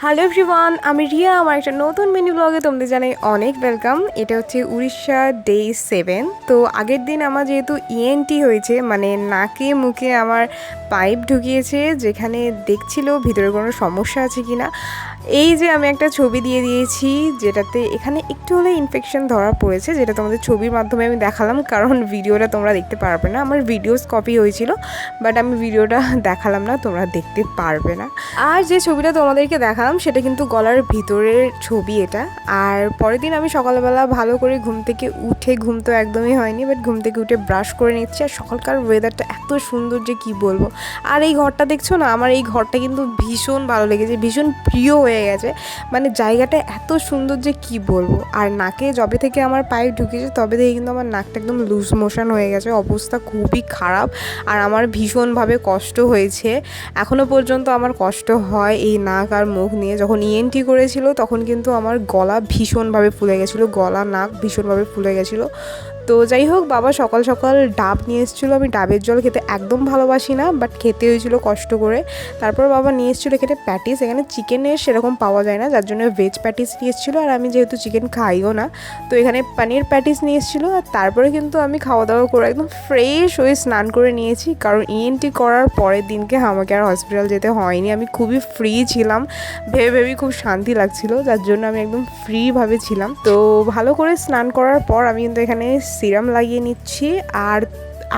Hello everyone, আমি রিয়া। আমার একটা নতুন মিনি ব্লগে তোমাদের জানাই অনেক ওয়েলকাম। এটা হচ্ছে উড়িষ্যা ডে 7। তো আগের দিন আমার যেহেতু ইএনটি হয়েছে, মানে নাকে মুখে আমার পাইপ ঢুকিয়েছে, যেখানে দেখছিল ভিতরে কোনো সমস্যা আছে কি না। এই যে আমি একটা ছবি দিয়ে দিয়েছি, যেটাতে এখানে একটু হলে ইনফেকশন ধরা পড়েছে, যেটা তোমাদের ছবির মাধ্যমে আমি দেখালাম, কারণ ভিডিওটা তোমরা দেখতে পারবে না। আমার ভিডিওস কপি হয়েছিল, বাট আমি ভিডিওটা দেখালাম না, তোমরা দেখতে পারবে না। আর যে ছবিটা তোমাদেরকে দেখালাম সেটা কিন্তু গলার ভিতরের ছবি এটা। আর পরের দিন আমি সকালবেলা ভালো করে ঘুম থেকে উঠে, ঘুম তো একদমই হয়নি, বাট ঘুম থেকে উঠে ব্রাশ করে নিচ্ছি। আর সকালকার ওয়েদারটা এত সুন্দর যে কি বলবো। আর এই ঘরটা দেখছো না, আমার এই ঘরটা কিন্তু ভীষণ ভালো লেগেছে, ভীষণ প্রিয় হয়ে গেছে। মানে জায়গাটা এত সুন্দর যে কি বলবো। আর নাকে যবে থেকে আমার পাইপ ঢুকেছে তবে থেকে কিন্তু আমার নাকটা একদম লুজ মোশন হয়ে গেছে, অবস্থা খুবই খারাপ। আর আমার ভীষণভাবে কষ্ট হয়েছে, এখনও পর্যন্ত আমার কষ্ট হয় এই নাক আর মুখ নিয়ে। যখন ইএনটি করেছিল তখন কিন্তু আমার গলা ভীষণভাবে ফুলে গেছিলো, গলা নাক ভীষণভাবে ফুলে গেছিলো। তো যাই হোক, বাবা সকাল সকাল ডাব নিয়ে এসেছিলো। আমি ডাবের জল খেতে একদম ভালোবাসি না, বাট খেতে হয়েছিল কষ্ট করে। তারপর বাবা নিয়ে এসেছিলো এখানে প্যাটিস। এখানে চিকেনের সেরকম পাওয়া যায় না, যার জন্য ভেজ প্যাটিস নিয়ে এসেছিলো। আর আমি যেহেতু চিকেন খাইও না, তো এখানে পনির প্যাটিস নিয়ে এসেছিলো। আর তারপরে কিন্তু আমি খাওয়া দাওয়া করে একদম ফ্রেশ হয়ে স্নান করে নিয়েছি, কারণ ইএনটি করার পরের দিনকে আমাকে আর হসপিটাল যেতে হয়নি। আমি খুবই ফ্রি ছিলাম, ভেবেই খুব শান্তি লাগছিল, যার জন্য আমি একদম ফ্রিভাবে ছিলাম। তো ভালো করে স্নান করার পর আমি কিন্তু এখানে সিরাম লাগিয়ে নিচ্ছি। আর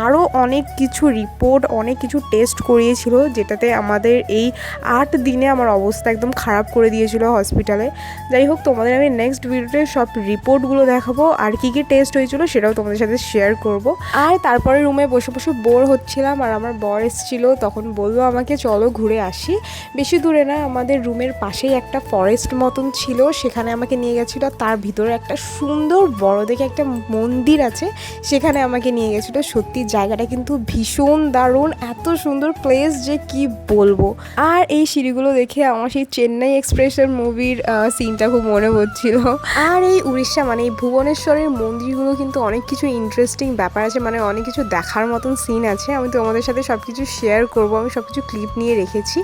আরও অনেক কিছু রিপোর্ট, অনেক কিছু টেস্ট করিয়েছিল, যেটাতে আমাদের এই 8 দিনে আমার অবস্থা একদম খারাপ করে দিয়েছিল হসপিটালে। যাই হোক, তোমাদের আমি নেক্সট ভিডিওতে সব রিপোর্টগুলো দেখাবো, আর কী কী টেস্ট হয়েছিল সেটাও তোমাদের সাথে শেয়ার করব। আর তারপরে রুমে বসে বসে বোর হচ্ছিলাম, আর আমার বর এসেছিলো, তখন বললো আমাকে চলো ঘুরে আসি। বেশি দূরে না, আমাদের রুমের পাশেই একটা ফরেস্ট মতন ছিল, সেখানে আমাকে নিয়ে গেছিলো। তার ভিতরে একটা সুন্দর বড় দেখে একটা মন্দির আছে, সেখানে আমাকে নিয়ে গেছিলো। সত্যি জায়গাটা কিন্তু ভীষণ দারুণ, এত সুন্দর প্লেস যে কি বলবো। আর এই সিঁড়িগুলো দেখে আমার সেই চেন্নাই এক্সপ্রেসের মুভির সিনটা খুব মনে হচ্ছিল। আর এই উড়িষ্যা মানে এই ভুবনেশ্বরের মন্দিরগুলো কিন্তু অনেক কিছু ইন্টারেস্টিং ব্যাপার আছে, মানে অনেক কিছু দেখার মতন সিন আছে। আমি তোমাদের সাথে সব কিছু শেয়ার করবো, আমি সব কিছু ক্লিপ নিয়ে রেখেছি।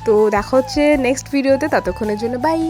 তো দেখা হচ্ছে নেক্সট ভিডিওতে, ততক্ষণের জন্য বাই।